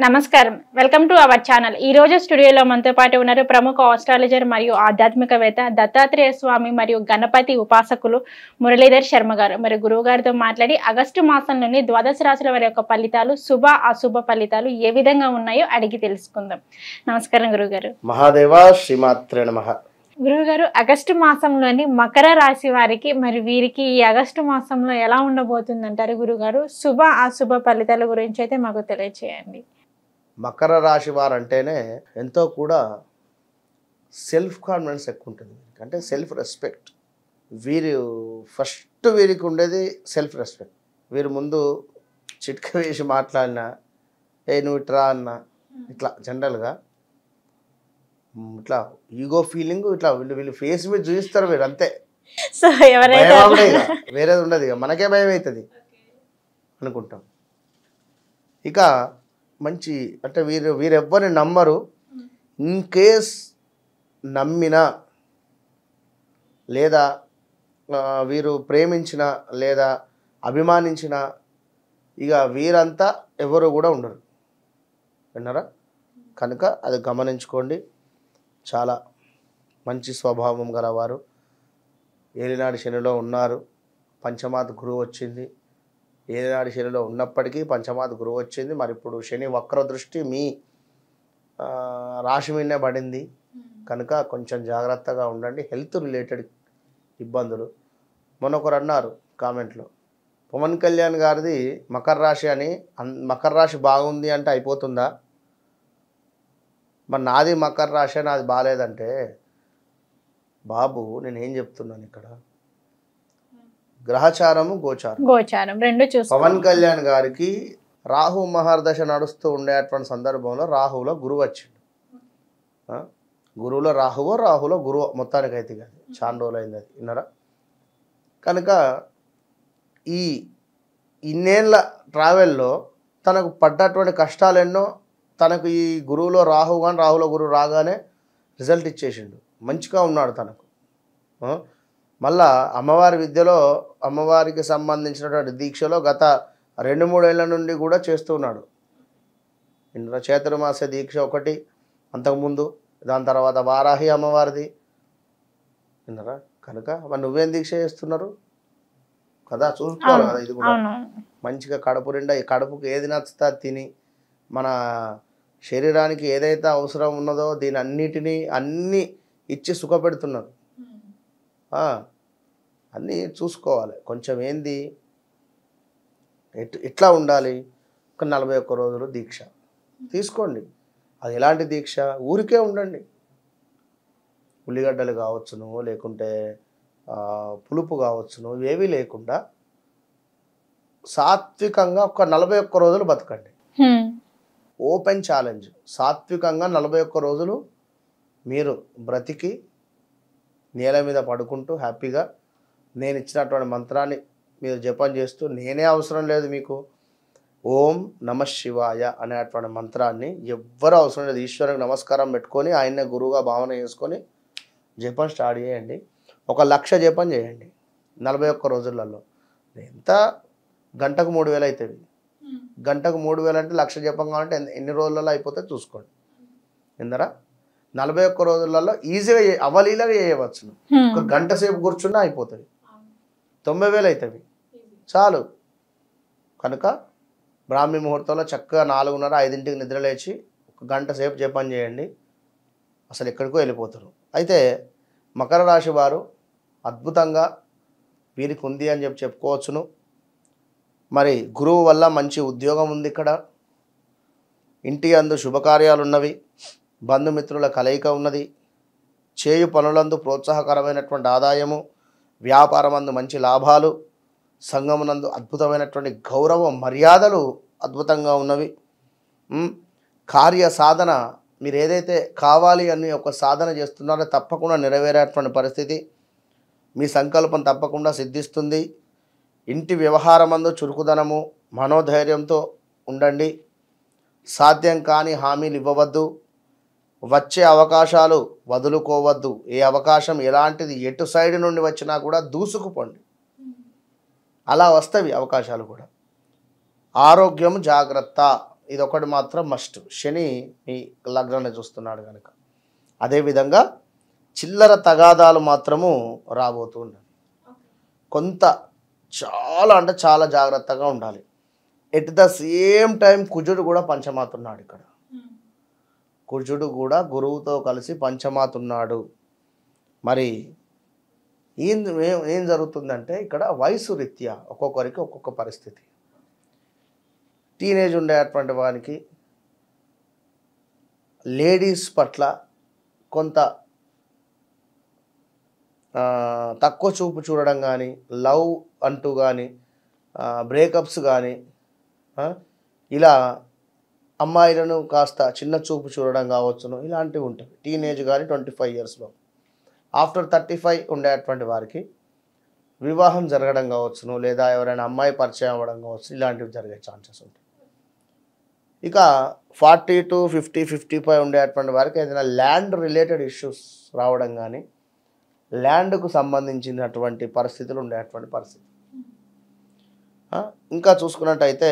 నమస్కారం welcome to our channel ఈ రోజు స్టూడియోలో మనతో పాటు ఉన్నారు ప్రముఖ ఆస్ట్రాలజర్ మరియు ఆధ్యాత్మికవేత్త దత్తాత్రేయ స్వామి మరియు గణపతి ఉపాసకులు మురళీధర్ శర్మ గారు. మరి గురువు గారితో మాట్లాడి ఆగస్టు మాసంలోని ద్వాదశ రాశుల వారి యొక్క ఫలితాలు శుభ అశుభ ఫలితాలు ఏ విధంగా ఉన్నాయో అడిగి తెలుసుకుందాం. నమస్కారం గురువు గారు. మహాదేవ శ్రీమాత్రే నమః. గురువుగారు, ఆగస్టు మాసంలోని మకర రాశి వారికి మరి వీరికి ఈ ఆగస్టు మాసంలో ఎలా ఉండబోతుందంటారు గురుగారు? శుభ అశుభ ఫలితాల గురించి అయితే మాకు తెలియచేయండి. మకర రాశి వారు అంటేనే ఎంతో కూడా సెల్ఫ్ కాన్ఫిడెన్స్ ఎక్కువ ఉంటుంది, అంటే సెల్ఫ్ రెస్పెక్ట్. వీరికి ఉండేది సెల్ఫ్ రెస్పెక్ట్. వీరు ముందు చిట్క వేసి మాట్లాడినా నువ్వు ఇట్రా అన్న ఇట్లా జనరల్గా ఇట్లా ఈగో ఫీలింగ్ ఇట్లా వీళ్ళు ఫేస్ మీద చూపిస్తారు వీరు, అంతే. సో ఎవరైనా వేరేది ఉండదు, ఇక మనకే భయం అవుతుంది అనుకుంటాం. ఇక మంచి అంటే వీరెవ్వరిని నమ్మరు. ఇన్ కేస్ నమ్మినా లేదా వీరు ప్రేమించిన లేదా అభిమానించిన ఇక వీరంతా ఎవరు కూడా ఉండరు, విన్నారా? కనుక అది గమనించుకోండి. చాలా మంచి స్వభావం గలవారు. ఏలినాడు శనిలో ఉన్నారు, పంచమాత గురువు వచ్చింది. ఏలినాడు శనిలో ఉన్నప్పటికీ పంచమాత గురువు వచ్చింది. మరి ఇప్పుడు శని వక్ర దృష్టి మీ రాశి మీదనే పడింది కనుక కొంచెం జాగ్రత్తగా ఉండండి. హెల్త్ రిలేటెడ్ ఇబ్బందులు. మొన్నొకరు అన్నారు కామెంట్లో, పవన్ కళ్యాణ్ గారిది మకర రాశి అని, మకర రాశి బాగుంది అంటే అయిపోతుందా? మరి నాది మకర రాశి నాది బాగాలేదంటే, బాబు నేనేం చెప్తున్నాను ఇక్కడ, గ్రహచారము గోచారం రెండు చూసి పవన్ కళ్యాణ్ గారికి రాహు మహర్దశ నడుస్తూ ఉండేటువంటి సందర్భంలో రాహులో గురువు వచ్చిండు. గురువులో రాహులో గురువు, మొత్తానికైతే కాదు చాలా రోజులు అయింది అది, విన్నారా? కనుక ఈ ఇన్నేళ్ళ ట్రావెల్లో తనకు పడ్డటువంటి కష్టాలు ఎన్నో తనకు ఈ గురువులో రాహు కానీ రాహులో గురువు రాగానే రిజల్ట్ ఇచ్చేసిండు, మంచిగా ఉన్నాడు తనకు. మళ్ళా అమ్మవారి విద్యలో అమ్మవారికి సంబంధించినటువంటి దీక్షలో గత 2-3 ఏళ్ల నుండి కూడా చేస్తున్నాడు. ఇందులో చైత్రమాస దీక్ష ఒకటి అంతకుముందు, దాని తర్వాత వారాహి అమ్మవారిది, విన్నారా? కనుక మరి నువ్వేం దీక్ష చేస్తున్నారు కదా, చూసుకోవాలి కదా. ఇది కూడా మంచిగా కడుపు నిండా, ఈ కడుపుకి ఏది నచ్చుతా తిని మన శరీరానికి ఏదైతే అవసరం ఉన్నదో దీని అన్నీ ఇచ్చి సుఖపెడుతున్నారు. అన్నీ చూసుకోవాలి. కొంచెం ఏంది ఎట్లా ఉండాలి, ఒక 41 రోజులు దీక్ష తీసుకోండి. అది ఎలాంటి దీక్ష? ఊరికే ఉండండి. ఉల్లిగడ్డలు కావచ్చును, లేకుంటే పులుపు కావచ్చును, ఇవేవి లేకుండా సాత్వికంగా ఒక 41 రోజులు బతకండి. Open challenge. సాత్వికంగా 41 రోజులు మీరు బ్రతికి నేల మీద పడుకుంటూ హ్యాపీగా నేను ఇచ్చినటువంటి మంత్రాన్ని మీరు జపం చేస్తూ, నేనే అవసరం లేదు మీకు, ఓం నమ శివాయ అనేటువంటి మంత్రాన్ని ఎవ్వరూ అవసరం లేదు, ఈశ్వరునికి నమస్కారం పెట్టుకొని ఆయన్నే గురువుగా భావన చేసుకొని జపం స్టార్ట్ చేయండి. 1,00,000 జపం చేయండి 41 రోజులలో. ఎంత గంటకు 3,000 అవుతుంది. గంటకు 3,000 అంటే 1,00,000 జపం కావాలంటే ఎన్ని రోజులలో అయిపోతుంది చూసుకోండి. ఇందరా 41 రోజులలో ఈజీగా అవలీలగా చేయవచ్చు. ఒక గంట సేపు కూర్చున్నా అయిపోతుంది. 90,000 అవుతుంది చాలు. కనుక బ్రాహ్మీ ముహూర్తంలో చక్కగా 4:30-5ంటికి నిద్ర లేచి 1 గంట సేపు జపం చేయండి, అసలు ఎక్కడికో వెళ్ళిపోతారు. అయితే మకర రాశి వారు అద్భుతంగా వీరికి ఉంది అని చెప్పుకోవచ్చును. మరి గురువు వల్ల మంచి ఉద్యోగం ఉంది. ఇక్కడ ఇంటి అందు శుభకార్యాలు ఉన్నవి, బంధుమిత్రుల కలయిక ఉన్నది, చేయు పనులందు ప్రోత్సాహకరమైనటువంటి ఆదాయము, వ్యాపారమందు మంచి లాభాలు, సంఘమునందు అద్భుతమైనటువంటి గౌరవ మర్యాదలు అద్భుతంగా ఉన్నవి. కార్య సాధన, మీరు ఏదైతే కావాలి అని ఒక సాధన చేస్తున్నారో తప్పకుండా నెరవేరేటువంటి పరిస్థితి, మీ సంకల్పం తప్పకుండా సిద్ధిస్తుంది. ఇంటి వ్యవహారమందు చురుకుదనము, మనోధైర్యంతో ఉండండి. సాధ్యం కాని హామీలు ఇవ్వవద్దు. వచ్చే అవకాశాలు వదులుకోవద్దు. ఏ అవకాశం ఎలాంటిది ఎటు సైడ్ నుండి వచ్చినా కూడా దూసుకుపోండి. అలా వస్తవి అవకాశాలు కూడా. ఆరోగ్యం జాగ్రత్త. ఇదొకటి మాత్రం మస్ట్. శని మీ లగ్నాన్ని చూస్తున్నాడు కనుక. అదేవిధంగా చిల్లర తగాదాలు మాత్రము రాబోతూ ఉండాలి. కొంత చాలా అంటే చాలా జాగ్రత్తగా ఉండాలి. ఎట్ ద సేమ్ టైం కుజుడు కూడా పంచమాతున్నాడు ఇక్కడ. కుజుడు కూడా గురువుతో కలిసి పంచమాతున్నాడు. మరి ఏం జరుగుతుందంటే ఇక్కడ వయసు రీత్యా ఒక్కొక్కరికి ఒక్కొక్క పరిస్థితి. టీనేజ్ ఉండేటువంటి వారికి లేడీస్ పట్ల కొంత తక్కువ చూపు చూడడం కానీ, లవ్ అంటూ కానీ, బ్రేకప్స్ కానీ, ఇలా అమ్మాయిలను కాస్త చిన్న చూపు చూడడం కావచ్చును, ఇలాంటివి ఉంటాయి. టీనేజ్ కానీ 25 ఇయర్స్లో. ఆఫ్టర్ 35 ఉండేటువంటి వారికి వివాహం జరగడం కావచ్చును, లేదా ఎవరైనా అమ్మాయి పరిచయం అవ్వడం కావచ్చు, ఇలాంటివి జరిగే ఛాన్సెస్ ఉంటాయి. ఇక 40 to 50, 55 ఉండేటువంటి వారికి ఏదైనా ల్యాండ్ రిలేటెడ్ ఇష్యూస్ రావడం కానీ, ల్యాండ్కు సంబంధించినటువంటి పరిస్థితులు ఉండేటువంటి పరిస్థితి. ఇంకా చూసుకున్నట్టయితే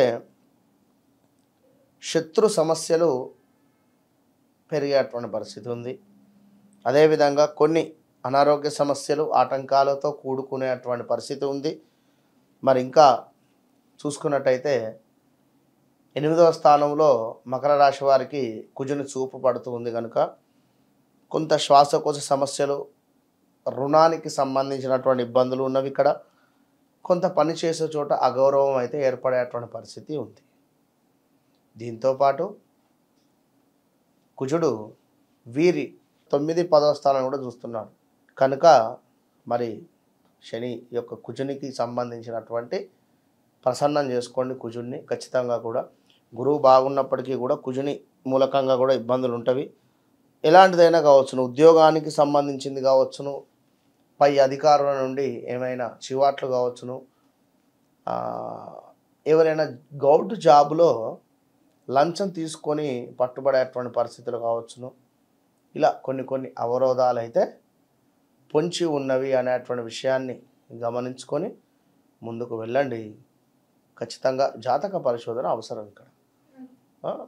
శత్రు సమస్యలు పెరిగేటువంటి పరిస్థితి ఉంది. అదేవిధంగా కొన్ని అనారోగ్య సమస్యలు ఆటంకాలతో కూడుకునేటువంటి పరిస్థితి ఉంది. మరి ఇంకా చూసుకున్నట్టయితే 8వ స్థానంలో మకర రాశి వారికి కుజుని చూపు పడుతూ ఉంది కనుక కొంత శ్వాసకోశ సమస్యలు, రుణానికి సంబంధించినటువంటి ఇబ్బందులు ఉన్నవి. ఇక్కడ కొంత పని చేసే చోట అగౌరవం అయితే ఏర్పడేటువంటి పరిస్థితి ఉంది. దీంతోపాటు కుజుడు వీరి 9, 10వ స్థానం కూడా చూస్తున్నాడు కనుక మరి శని యొక్క కుజునికి సంబంధించినటువంటి ప్రసన్నం చేసుకోండి. కుజుడిని ఖచ్చితంగా కూడా గురువు బాగున్నప్పటికీ కూడా కుజుని మూలకంగా కూడా ఇబ్బందులు ఉంటవి. ఎలాంటిదైనా కావచ్చును, ఉద్యోగానికి సంబంధించింది కావచ్చును, పై అధికారుల నుండి ఏమైనా చివాట్లు కావచ్చును, ఎవరైనా గౌడ్ జాబ్లో లంచం తీసుకొని పట్టుబడేటువంటి పరిస్థితులు కావచ్చును. ఇలా కొన్ని అవరోధాలు అయితే పొంచి ఉన్నవి అనేటువంటి విషయాన్ని గమనించుకొని ముందుకు వెళ్ళండి. ఖచ్చితంగా జాతక పరిశోధన అవసరం. ఇక్కడ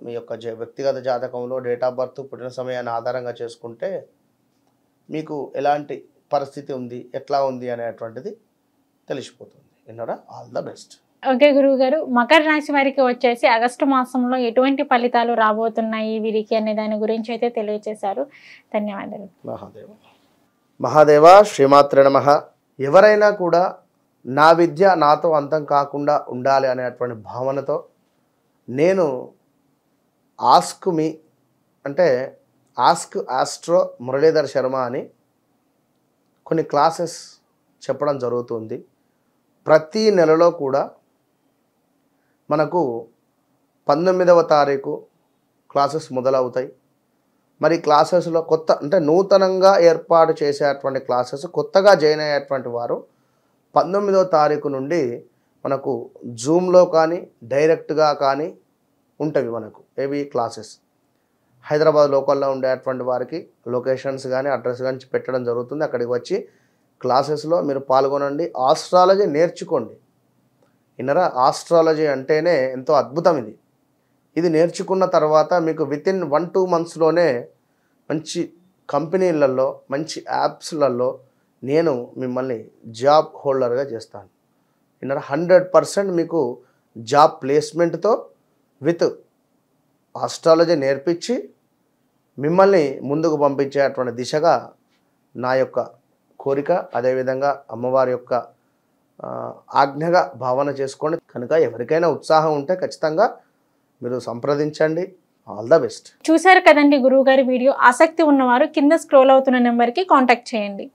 మీ యొక్క వ్యక్తిగత జాతకంలో డేట్ ఆఫ్ బర్త్, పుట్టిన సమయాన్ని ఆధారంగా చేసుకుంటే మీకు ఎలాంటి పరిస్థితి ఉంది, ఎట్లా ఉంది అనేటువంటిది తెలిసిపోతుంది. విన్నారా? All the best. ఓకే గురువు గారు, మకర రాశి వారికి వచ్చేసి ఆగస్టు మాసంలో ఎటువంటి ఫలితాలు రాబోతున్నాయి వీరికి అనే దాని గురించి అయితే తెలియజేశారు. ధన్యవాదాలు. మహాదేవ శ్రీమాత్రే నమః. ఎవరైనా కూడా నా విద్య నాతో అంతం కాకుండా ఉండాలి అనేటువంటి భావనతో నేను ఆస్క్ మీ అంటే ఆస్క్ ఆస్ట్రో మురళీధర్ శర్మ అని కొన్ని క్లాసెస్ చెప్పడం జరుగుతుంది. ప్రతి నెలలో కూడా మనకు 19వ తారీఖు క్లాసెస్ మొదలవుతాయి. మరి క్లాసెస్లో కొత్త అంటే నూతనంగా ఏర్పాటు చేసేటువంటి క్లాసెస్, కొత్తగా జాయిన్ అయ్యేటువంటి వారు 19వ తారీఖు నుండి మనకు జూమ్లో కానీ డైరెక్ట్గా కానీ ఉంటవి. మనకు ఏవి క్లాసెస్ హైదరాబాద్ లోకల్లో ఉండేటువంటి వారికి లొకేషన్స్ కానీ అడ్రస్ కానీ పెట్టడం జరుగుతుంది. అక్కడికి వచ్చి క్లాసెస్లో మీరు పాల్గొనండి. ఆస్ట్రాలజీ నేర్చుకోండి. ఇన్నరా? ఆస్ట్రాలజీ అంటేనే ఎంతో అద్భుతం. ఇది నేర్చుకున్న తర్వాత మీకు వితిన్ 1-2 మంత్స్లోనే మంచి కంపెనీలలో, మంచి యాప్స్లలో నేను మిమ్మల్ని జాబ్ హోల్డర్గా చేస్తాను. ఇన్నరా? 100% మీకు జాబ్ ప్లేస్మెంట్తో విత్ ఆస్ట్రాలజీ నేర్పించి మిమ్మల్ని ముందుకు పంపించేటువంటి దిశగా నా యొక్క కోరిక. అదేవిధంగా అమ్మవారి యొక్క ఆజ్ఞగా భావన చేసుకోండి. కనుక ఎవరికైనా ఉత్సాహం ఉంటే ఖచ్చితంగా మీరు సంప్రదించండి. All the best. చూశారు కదండి గురువు గారి వీడియో. ఆసక్తి ఉన్నవారు కింద స్క్రోల్ అవుతున్న నెంబర్కి కాంటాక్ట్ చేయండి.